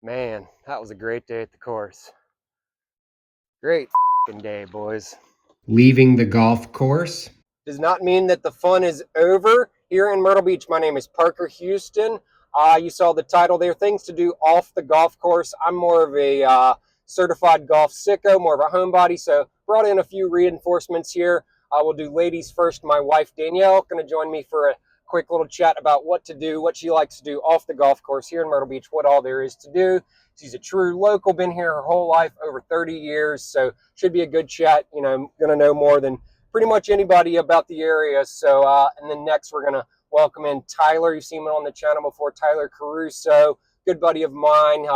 Man, that was a great day at the course. Great day, boys. Leaving the golf course. Does not mean that the fun is over here in Myrtle Beach. My name is Parker Houston. You saw the title there, things to do off the golf course. I'm more of a certified golf sicko, more of a homebody, so brought in a few reinforcements here. We'll do ladies first. My wife Danielle going to join me for a quick little chat about what to do, what she likes to do off the golf course here in Myrtle Beach, what all there is to do. She's a true local, been here her whole life, over 30 years, so should be a good chat. You know, going to know more than pretty much anybody about the area. So, and then next we're going to welcome in Tyler. You've seen him on the channel before, Tyler Caruso, good buddy of mine,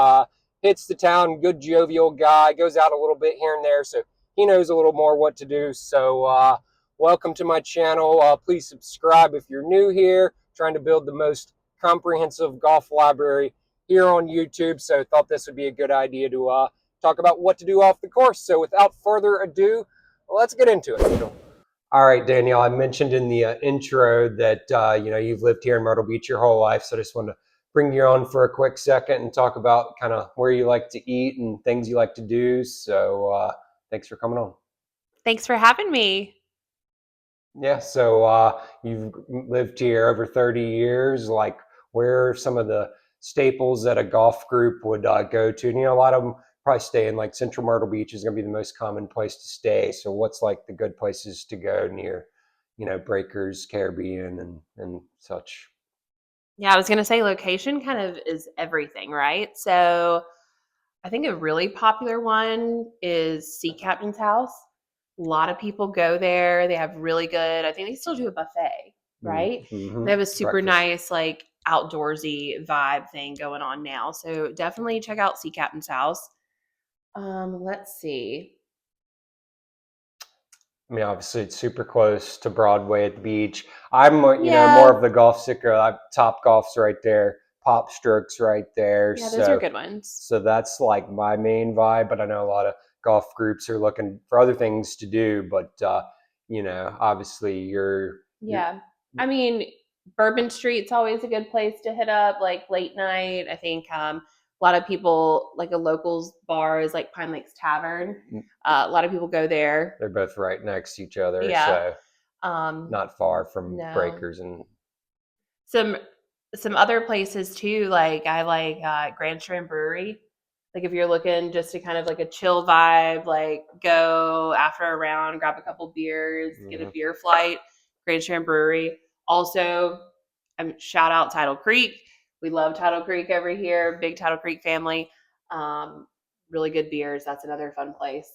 hits the town, good jovial guy, goes out a little bit here and there, so he knows a little more what to do. So, welcome to my channel. Please subscribe if you're new here. Trying to build the most comprehensive golf library here on YouTube, so thought this would be a good idea to talk about what to do off the course. So without further ado, let's get into it. All right, Danielle, I mentioned in the intro that you've lived here in Myrtle Beach your whole life, so I just wanted to bring you on for a quick second and talk about kind of where you like to eat and things you like to do. So thanks for coming on. Thanks for having me. Yeah, so you've lived here over 30 years. Like, where are some of the staples that a golf group would go to? And, a lot of them probably stay in like Central Myrtle Beach is going to be the most common place to stay. So what's like the good places to go near, Breakers, Caribbean, and such? Yeah, I was going to say location kind of is everything, right? So I think a really popular one is Sea Captain's House. A lot of people go there. They have really good, I think they still do a buffet, right? Mm-hmm. They have a super Breakfast. nice, like outdoorsy vibe thing going on now. So definitely check out Sea Captain's House. Let's see. I mean, obviously, it's super close to Broadway at the beach. I'm, more Yeah. of the golf sicko. Top Golf's right there. Pop Strokes right there. Yeah, those are good ones. So that's like my main vibe. But I know a lot of golf groups are looking for other things to do. But obviously, Yeah. I mean, Bourbon Street's always a good place to hit up, like late night. I think a lot of people, like a locals bar is like Pine Lakes Tavern. A lot of people go there. They're both right next to each other. Yeah. So not far from No. Breakers and Some other places too, like I like Grand Strand Brewery. Like if you're looking just to kind of like a chill vibe, like go after a round, grab a couple beers, get a beer flight, Grand Strand Brewery. Also, shout out Tidal Creek. We love Tidal Creek over here. Big Tidal Creek family. Really good beers. That's another fun place.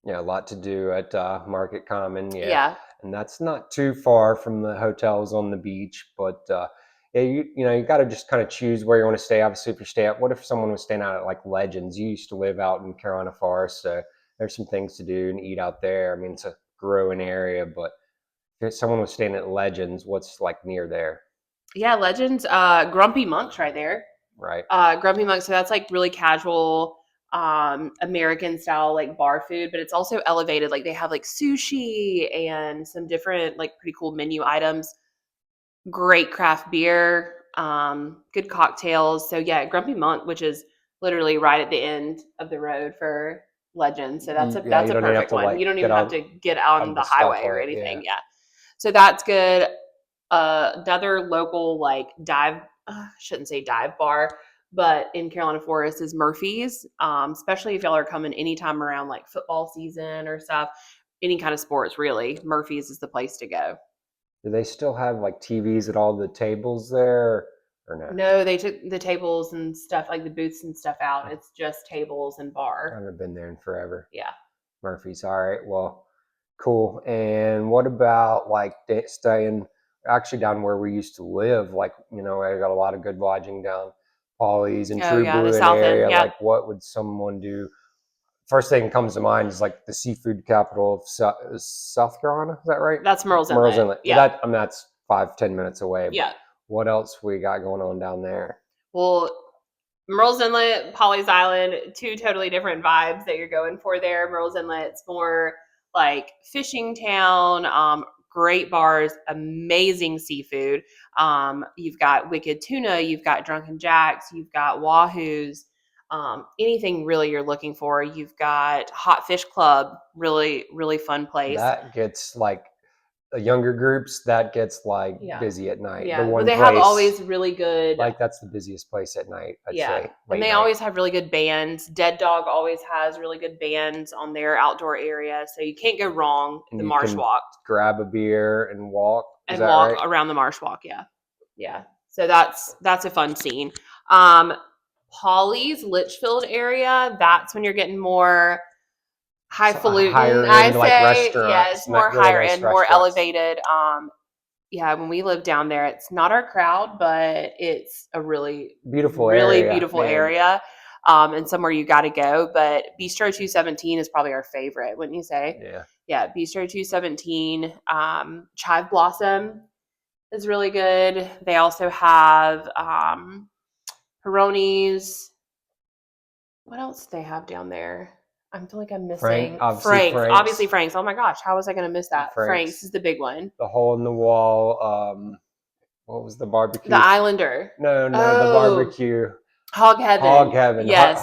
Yeah, a lot to do at Market Common. Yeah. And that's not too far from the hotels on the beach. But yeah, you got to just kind of choose where you want to stay. Obviously, if you stay out, what if someone was staying out at like Legends? You used to live out in Carolina Forest, so there's some things to do and eat out there. I mean, it's a growing area, but if someone was staying at Legends, what's like near there? Yeah, Legends. Grumpy Monk's right there. Right. Grumpy Monk. So that's like really casual, American style like bar food, but it's also elevated. Like they have like sushi and some different like pretty cool menu items. Great craft beer, good cocktails. So yeah, Grumpy Monk, which is literally right at the end of the road for Legends. So that's a perfect one. Like, you don't even have to get on the highway or anything. Yeah. So that's good. Another local like dive, shouldn't say dive bar, but in Carolina Forest is Murphy's. Especially if y'all are coming anytime around like football season or stuff, any kind of sports really, Murphy's is the place to go. Do they still have like TVs at all the tables there, or no? No, they took the tables and stuff, like the booths and stuff out. It's just tables and I bar. haven't been there in forever. Yeah. Murphy's. All right. Well, cool. And what about like staying actually down where we used to live? Like, I got a lot of good lodging down Paulie's and True Blue the South area. End. Yeah. Like, what would someone do? First thing that comes to mind is like the seafood capital of South Carolina. Is that right? That's Myrtle's Inlet. Myrtle's Inlet. Yeah. That's 5-10 minutes away. Yeah. What else we got going on down there? Well, Myrtle's Inlet, Pawleys Island, two totally different vibes that you're going for there. Myrtle's Inlet's more like fishing town, great bars, amazing seafood. You've got Wicked Tuna, you've got Drunken Jacks, you've got Wahoo's. anything really you're looking for. You've got Hot Fish Club, really, really fun place. That gets like the younger groups, that gets like Yeah. busy at night. Yeah, The but one they place, have always really good. like that's the busiest place at night, I'd Yeah, say. and they always have really good bands. Dead Dog always has really good bands on their outdoor area, so you can't go wrong at the You Marsh can Walk grab a beer and walk. Is and that walk right? around the Marsh Walk. Yeah, yeah. So that's a fun scene. Polly's Litchfield area. That's when you're getting more highfalutin. Higher I end, like say, yeah, restaurants, it's more really higher nice end, more restaurants. elevated. Yeah, when we lived down there, it's not our crowd, but it's a really Beautiful really area, beautiful man. area, and somewhere you got to go. But Bistro 217 is probably our favorite, wouldn't you say? Yeah. Yeah, Bistro 217. Chive Blossom is really good. They also have Peroni's. What else do they have down there? I feel like I'm missing Obviously Frank's. Obviously Frank's. Oh my gosh, how was I going to miss that? Frank's is the big one. The hole in the wall. What was the barbecue? The Islander. No, the barbecue. Hog Heaven. Hog Heaven. Yes.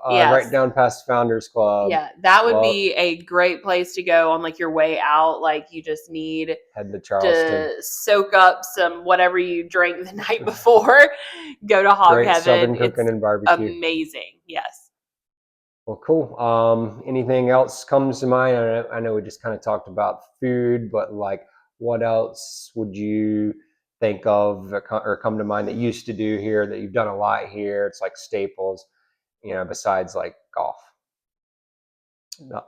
Yes. Right down past Founders Club. Yeah, that would be a great place to go on like your way out. Like you just need head to Charleston to soak up some whatever you drank the night before. Go to Hog Great Heaven. Southern cooking and barbecue. Amazing. Yes. Well, cool. Anything else comes to mind? I know we just kind of talked about food, but like, what else would you think of or come to mind that you used to do here, that you've done a lot here? It's like staples, besides like golf. No,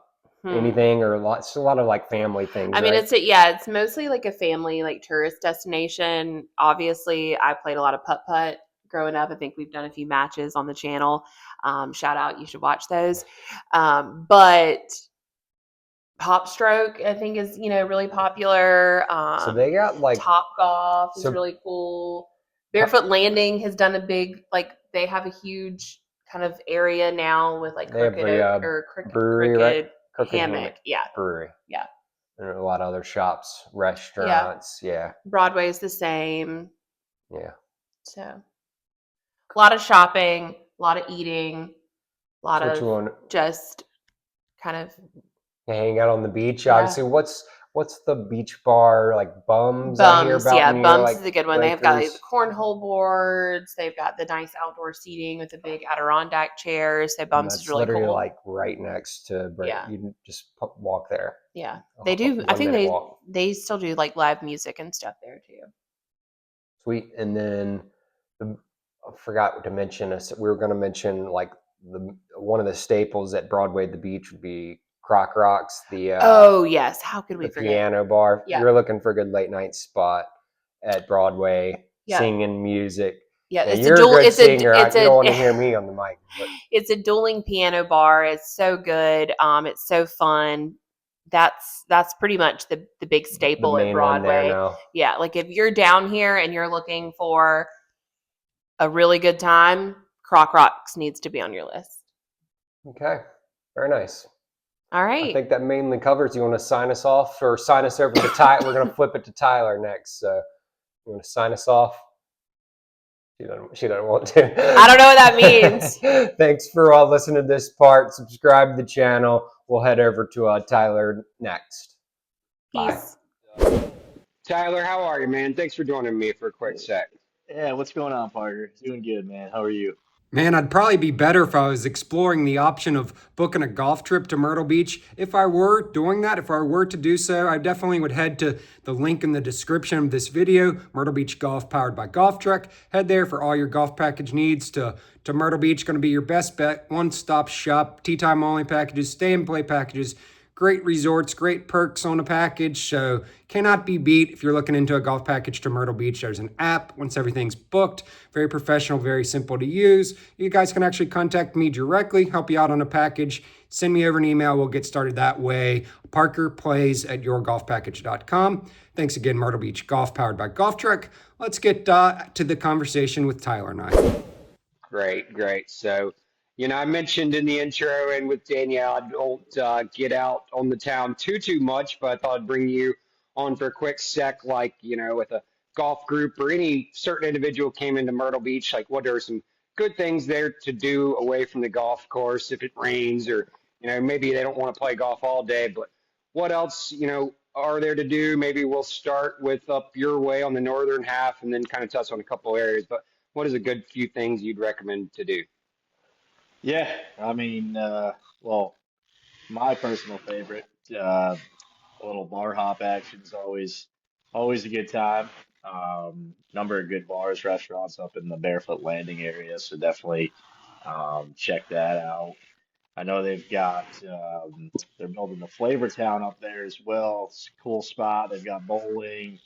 anything or a lot of like family things. I mean, right? It's mostly like a family, like tourist destination. Obviously, I played a lot of putt-putt growing up. I think we've done a few matches on the channel. Shout out, you should watch those. But Pop Stroke, I think, is really popular. So they got like Top Golf is really cool. Barefoot Landing has done a big, like they have a huge kind of area now with like Crooked brewery, right? Crooked Hammock. Yeah, brewery. Yeah, and a lot of other shops, restaurants. Yeah. Broadway's the same. Yeah. So a lot of shopping, a lot of eating, a lot of just kind of hang out on the beach. Obviously, what's the beach bar like? Bums. I hear about yeah, Bums like, is a good one. They've got like the cornhole boards. They've got the nice outdoor seating with the big Adirondack chairs. So Bums is really cool. Like right next to. Yeah. You can just walk there. Yeah, they do. I think they still do like live music and stuff there too. Sweet, and then I forgot to mention. We were going to mention like one of the staples at Broadway at the beach would be Croc Rocks. Oh yes, how could we forget? Piano bar. Yeah. You're looking for a good late night spot at Broadway, singing music. Yeah, you're a good singer. You don't want to hear me on the mic. But. It's a dueling piano bar. It's so good. It's so fun. That's pretty much the big staple at Broadway. Yeah, like if you're down here and you're looking for a really good time, Croc Rocks needs to be on your list. Okay, very nice. All right. I think that mainly covers. You want to sign us off or sign us over to Tyler? We're going to flip it to Tyler next. So you want to sign us off? She doesn't want to. I don't know what that means. Thanks for listening to this part. Subscribe to the channel. We'll head over to Tyler next. Peace. Bye. Tyler, how are you, man? Thanks for joining me for a quick sec. Yeah, what's going on, Parker? Doing good, man. How are you? Man, I'd probably be better if I was exploring the option of booking a golf trip to Myrtle Beach. If I were doing that, if I were to do so, I definitely would head to the link in the description of this video, Myrtle Beach Golf powered by Golf Trek. Head there for all your golf package needs to Myrtle Beach. Going to be your best bet. One-stop shop, tee time only packages, stay and play packages. Great resorts, great perks on a package, so cannot be beat if you're looking into a golf package to Myrtle Beach. There's an app once everything's booked. Very professional, very simple to use. You guys can actually contact me directly, help you out on a package. Send me over an email. We'll get started that way. parkerplays@yourgolfpackage.com. Thanks again, Myrtle Beach Golf powered by Golf Trek. Let's get to the conversation with Tyler and I. Great. So, I mentioned in the intro and with Danielle, I don't get out on the town too much, but I thought I'd bring you on for a quick sec, like, with a golf group or any certain individual came into Myrtle Beach, like what are some good things there to do away from the golf course if it rains, or maybe they don't want to play golf all day. But what else are there to do? Maybe we'll start with up your way on the northern half, and then kind of touch on a couple areas. But what is a good few things you'd recommend to do? Yeah, I mean, well, my personal favorite, a little bar hop action is always a good time. Number of good bars, restaurants up in the Barefoot Landing area, so definitely check that out. I know they're building the Flavor Town up there as well. It's a cool spot. They've got bowling,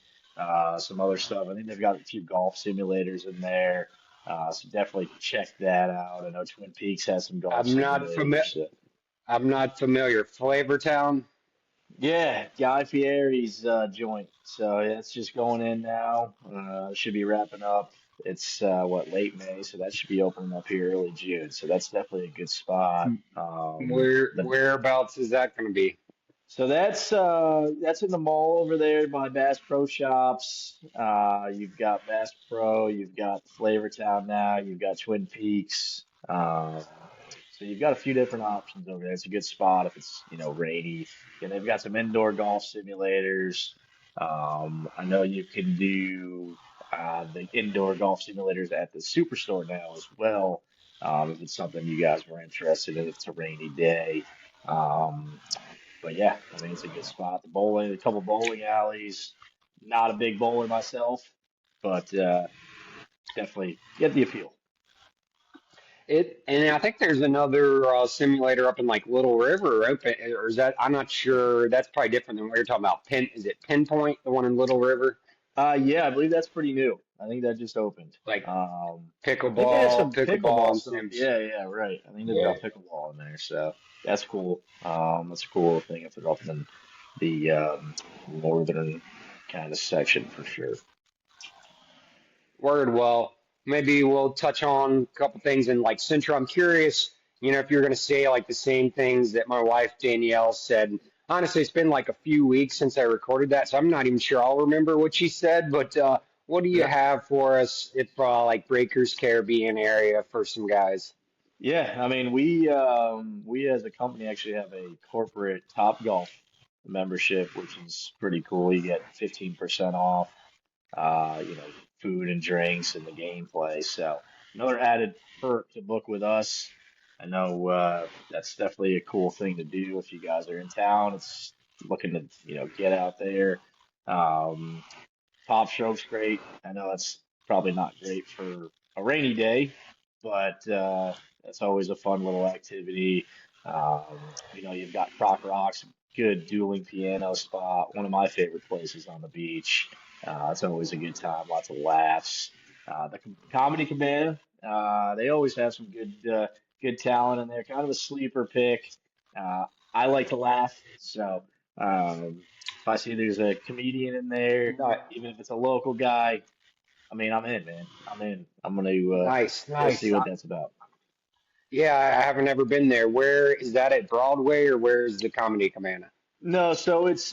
some other stuff. I think they've got a few golf simulators in there. So definitely check that out. I know Twin Peaks has some golf I'm not simulators. familiar. I'm not familiar. Flavortown. Yeah, Guy Fieri's joint. So yeah, it's just going in now. Should be wrapping up. It's late May, so that should be opening up here early June. So that's definitely a good spot. The Whereabouts is that going to be? So that's in the mall over there by Bass Pro Shops. You've got Bass Pro, you've got Flavortown now, you've got Twin Peaks. So you've got a few different options over there. It's a good spot if it's rainy. And they've got some indoor golf simulators. I know you can do the indoor golf simulators at the Superstore now as well. If it's something you guys were interested in, if it's a rainy day. Um, but yeah, I mean, it's a good spot. The bowling, a couple bowling alleys. Not a big bowler myself, but definitely get the appeal. And I think there's another simulator up in like Little River, open, or is that? I'm not sure. That's probably different than what you're talking about. Is it Pinpoint, the one in Little River? Yeah, I believe that's pretty new. I think that just opened. Like I think they have pickleball, some pickleball pickleball and stuff. Sims. Yeah, yeah, right. I think they've Yeah. got pickleball in there, so that's cool. That's a cool thing if they're up in the northern kind of section for sure. Word. Well, maybe we'll touch on a couple things in like Central. I'm curious, if you're going to say like the same things that my wife Danielle said. Honestly, it's been like a few weeks since I recorded that, so I'm not even sure I'll remember what she said. But what do you Yeah. have for us if like Breakers Caribbean area for some guys? Yeah, I mean we as a company actually have a corporate Top Golf membership, which is pretty cool. You get 15% off food and drinks and the gameplay. So another added perk to book with us. I know that's definitely a cool thing to do if you guys are in town. It's looking to, get out there. Um, Top Stroke's great. I know that's probably not great for a rainy day, but that's always a fun little activity. You've got Croc Rocks, good dueling piano spot, one of my favorite places on the beach. It's always a good time, lots of laughs. Comedy Cabana, they always have some good talent in there. Kind of a sleeper pick. Uh, I like to laugh, so if I see there's a comedian in there, Ni- even if it's a local guy, I mean, I'm in, man. I'm in. I'm gonna Nice, go see nice. what that's about. Yeah, I haven't ever been there. Where is that at Broadway or where is the Comedy Cabana? No, so it's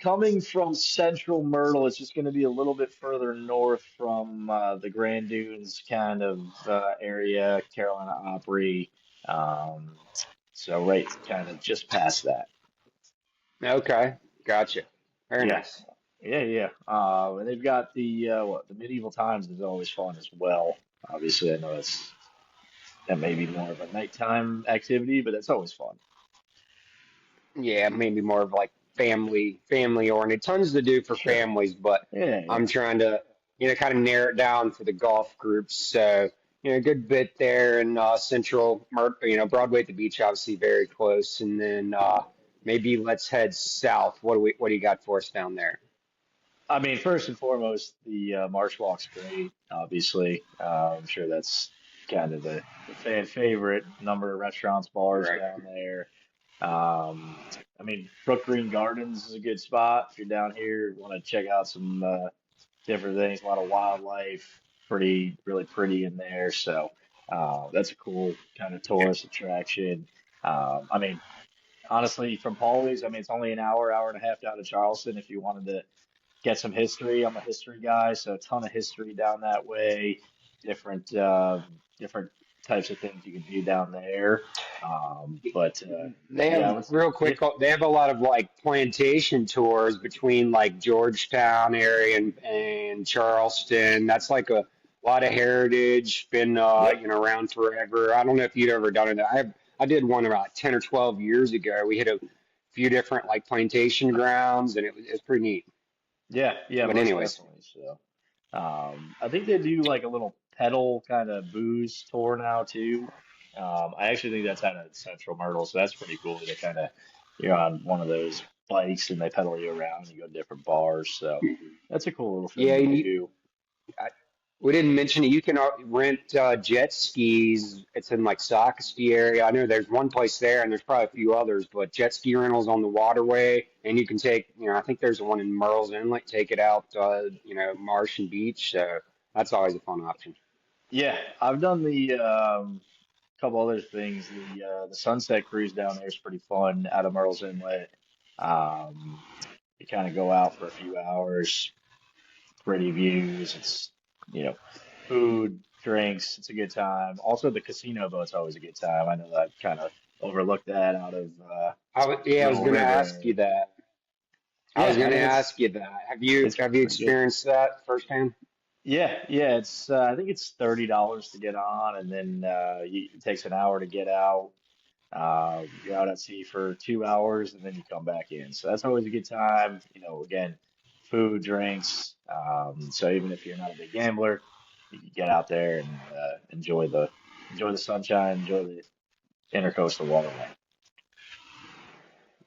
coming from central Myrtle. It's just going to be a little bit further north from the Grand Dunes kind of area, Carolina Opry. Um, so right kind of just past that. Okay, gotcha. Very Yeah. nice. Yeah, yeah. And they've got the medieval times is always fun as well. Obviously, I know that may be more of a nighttime activity, but that's always fun. Yeah, maybe more of like family oriented. Tons to do for Sure. families, but Yeah, I'm yeah. trying to kind of narrow it down for the golf groups. So a good bit there in Central, Broadway at the beach, obviously very close, and then maybe let's head south. What do you got for us down there? I mean, first and foremost, the Marsh Walk's great. Obviously, I'm sure that's kind of the fan favorite. Number of restaurants, bars Right. down there. I mean, Brook Green Gardens is a good spot if you're down here. Want to check out some different things. A lot of wildlife, really pretty in there. So that's a cool kind of Yeah. tourist attraction. I mean, honestly, from Pauly's, I mean, it's only an hour and a half down to Charleston if you wanted to get some history. I'm a history guy, so a ton of history down that way. Different different types of things you can do down there. But They yeah, have real yeah, quick. They have a lot of like plantation tours between like Georgetown area and Charleston. That's like a lot of heritage. Been yep, around forever. I don't know if you'd ever done it. I did one about 10 or 12 years ago. We hit a few different like plantation grounds, and it was pretty neat. yeah, yeah, But most anyways, definitely. So. I think they do like a little pedal kind of booze tour now too. I actually think that's out of Central Myrtle, so that's pretty cool. They kind of you're on one of those bikes and they pedal you around. You go to different bars, so that's a cool little thing yeah, to and do. I, we didn't mention it. You can rent jet skis. It's in like Sockasty area. I know there's one place there, and there's probably a few others, but jet ski rentals on the waterway, and you can take, I think there's one in Merle's Inlet. Take it out, Marsh and Beach. So that's always a fun option. Yeah, I've done the couple other things. The Sunset Cruise down there is pretty fun out of Myrtle's Inlet. Um, you kind of go out for a few hours, pretty views. It's, you know, food, drinks. It's a good time. Also, the casino boat's always a good time. I know that I've kind of overlooked that out of Yeah, I was Little gonna ask River. you that. I was Yeah, I gonna mean ask you that. it's Have you pretty good. experienced that firsthand? Yeah, yeah. It's I think it's $30 to get on, and then it takes an hour to get out. You're out at sea for 2 hours, and then you come back in. So that's always a good time. Again, food, drinks. So even if you're not a big gambler, you can get out there and enjoy the sunshine, enjoy the intercoastal waterway.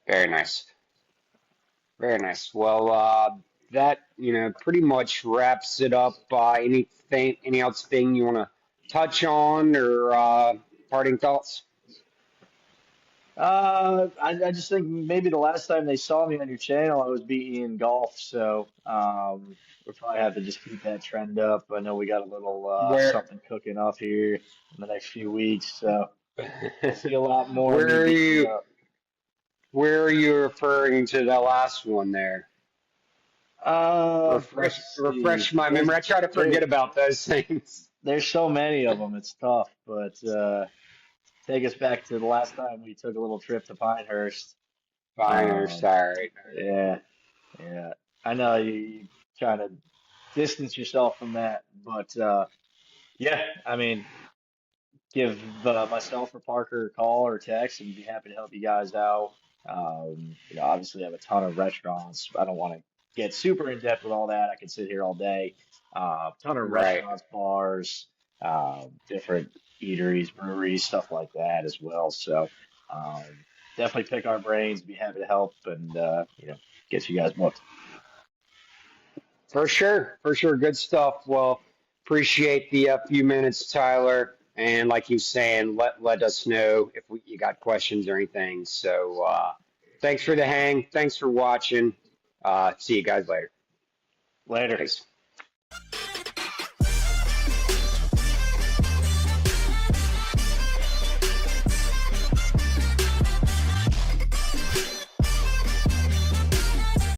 Very nice. Very nice. Well, that pretty much wraps it up. Any else thing you want to touch on or parting thoughts? I just think maybe the last time they saw me on your channel, I was beating in golf. So we'll probably have to just keep that trend up. I know we got a little Where something cooking up here in the next few weeks, so you'll see a lot more of me where are beating you you up. where are you referring to the last one there? Let's Refresh see. my memory. I try to forget about those things. There's so many of them. It's tough, but take us back to the last time we took a little trip to Pinehurst. Fine, or Um, sorry. yeah, yeah. I know you kind of distance yourself from that, but yeah, I mean, give myself or Parker a call or text, and be happy to help you guys out. Obviously, I have a ton of restaurants. I don't want to get super in depth with all that. I could sit here all day. Ton of Right. restaurants, bars, different eateries, breweries, stuff like that as well. So definitely pick our brains. Be happy to help, and get you guys booked. For sure, for sure. Good stuff. Well, appreciate the few minutes, Tyler. And like you saying, let us know if you got questions or anything. So thanks for the hang. Thanks for watching. See you guys later. Later. Peace.